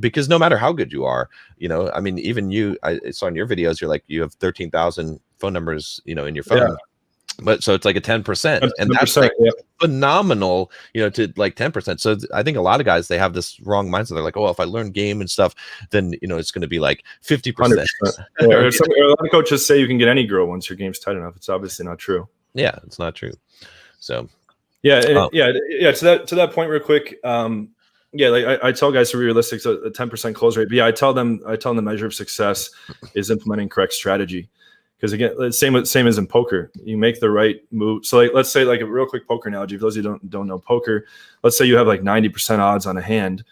because no matter how good you are, I mean, even you, I saw in your videos, you're like, you have 13,000 phone numbers, in your phone. Yeah. But so it's like a 10%, and that's like phenomenal, to like 10%. So I think a lot of guys, they have this wrong mindset. They're like, oh, if I learn game and stuff, then, it's going to be like 50%. Yeah, a lot of coaches say you can get any girl once your game's tight enough. It's obviously not true. Yeah, it's not true. So yeah. To that point real quick. Like I tell guys to be realistic, so a 10% close rate. But yeah, I tell them the measure of success is implementing correct strategy. Because again, same as in poker, you make the right move. So like, let's say like a real quick poker analogy. For those of you who don't know poker, let's say you have like 90% odds on a hand,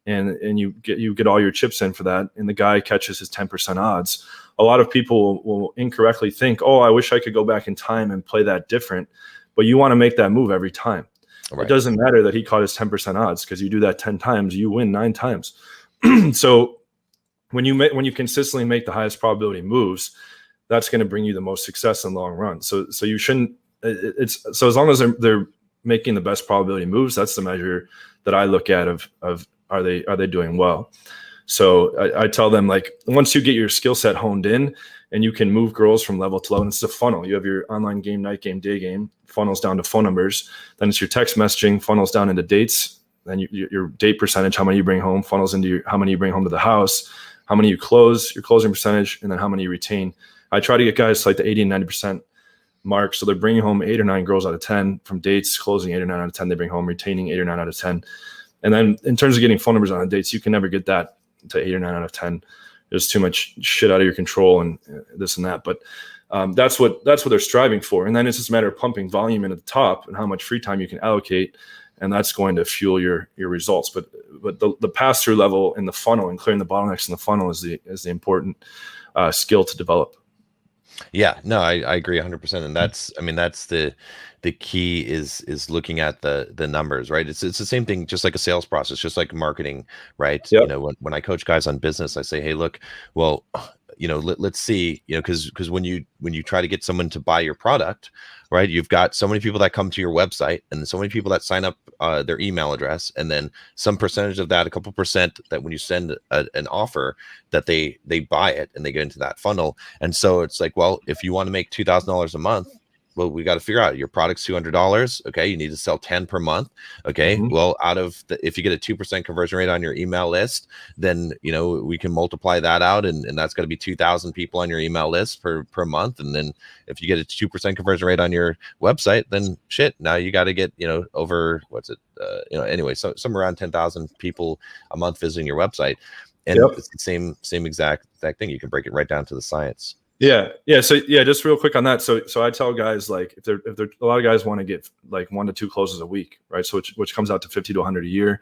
and you get all your chips in for that, and the guy catches his 10% odds. A lot of people will incorrectly think, oh, I wish I could go back in time and play that different. But you want to make that move every time. Right. It doesn't matter that he caught his 10% odds, because you do that 10 times, you win 9 times. So when you consistently make the highest probability moves, that's going to bring you the most success in the long run. So you shouldn't. So as long as they're making the best probability moves, that's the measure that I look at of are they doing well. So I tell them, like, once you get your skill set honed in and you can move girls from level to level, it's a funnel. You have your online game, night game, day game, funnels down to phone numbers. Then it's your text messaging, funnels down into dates. Then your date percentage, how many you bring home, funnels into how many you bring home to the house, how many you close, your closing percentage, and then how many you retain. I try to get guys to like the 80 and 90% mark. So they're bringing home 8 or 9 girls out of 10 from dates, closing 8 or 9 out of 10. They bring home, retaining 8 or 9 out of 10. And then in terms of getting phone numbers on dates, you can never get that to 8 or 9 out of 10. There's too much shit out of your control and this and that. But that's what they're striving for. And then it's just a matter of pumping volume in at the top and how much free time you can allocate. And that's going to fuel your results. But the pass-through level in the funnel and clearing the bottlenecks in the funnel is the important skill to develop. Yeah, no, I agree 100%. And that's the key is looking at the numbers, right? It's the same thing, just like a sales process, just like marketing, right? Yep. When I coach guys on business, I say, hey, look, well, let's see, because when you try to get someone to buy your product, right, you've got so many people that come to your website and so many people that sign up their email address, and then some percentage of that, a couple percent, that when you send an offer, that they buy it and they get into that funnel. And so it's like, well, if you want to make $2,000 a month, well, we got to figure out your product's $200. Okay. You need to sell 10 per month. Okay. Mm-hmm. Well, if you get a 2% conversion rate on your email list, then, we can multiply that out, and that's going to be 2,000 people on your email list per month. And then if you get a 2% conversion rate on your website, then shit, now you got to get, over anyway, so somewhere around 10,000 people a month visiting your website. And yep, it's the same exact thing. You can break it right down to the science. Yeah. So just real quick on that. So I tell guys, like, if they're a lot of guys want to get like 1 to 2 closes a week, right? So which comes out to 50 to 100 a year.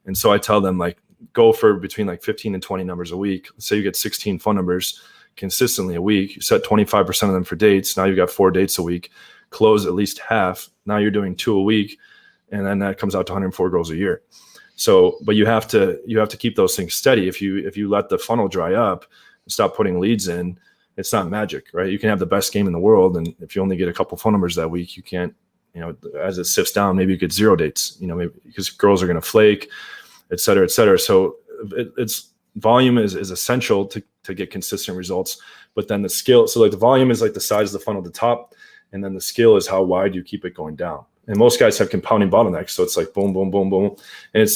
And so I tell them, like, go for between like 15 and 20 numbers a week. Let's say you get 16 phone numbers consistently a week. You set 25% of them for dates. Now you've got 4 dates a week. Close at least half. Now you're doing 2 a week, and then that comes out to 104 girls a year. So, but you have to keep those things steady. If you let the funnel dry up and stop putting leads in, it's not magic, right? You can have the best game in the world, and if you only get a couple phone numbers that week, you can't, as it sifts down, maybe you get 0 dates, maybe because girls are going to flake, et cetera, et cetera. So it's volume is essential to get consistent results, but then the skill. So like the volume is like the size of the funnel at the top, and then the skill is how wide you keep it going down. And most guys have compounding bottlenecks, so it's like boom, boom, boom, boom, and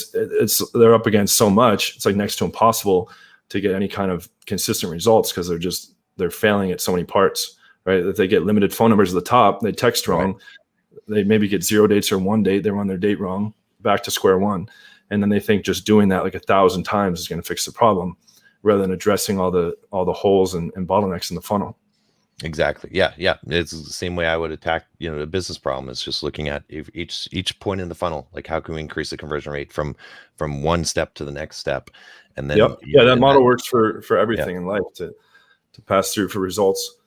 they're up against so much, it's like next to impossible to get any kind of consistent results, because they're failing at so many parts, right? If they get limited phone numbers at the top, they text wrong, right, they maybe get 0 dates or 1 date, they run their date wrong, back to square one. And then they think just doing that like 1,000 times is going to fix the problem, rather than addressing all the holes and bottlenecks in the funnel. Exactly. Yeah. It's the same way I would attack, a business problem. It's just looking at each point in the funnel, like how can we increase the conversion rate from one step to the next step, and then that model works for everything in life to pass through for results.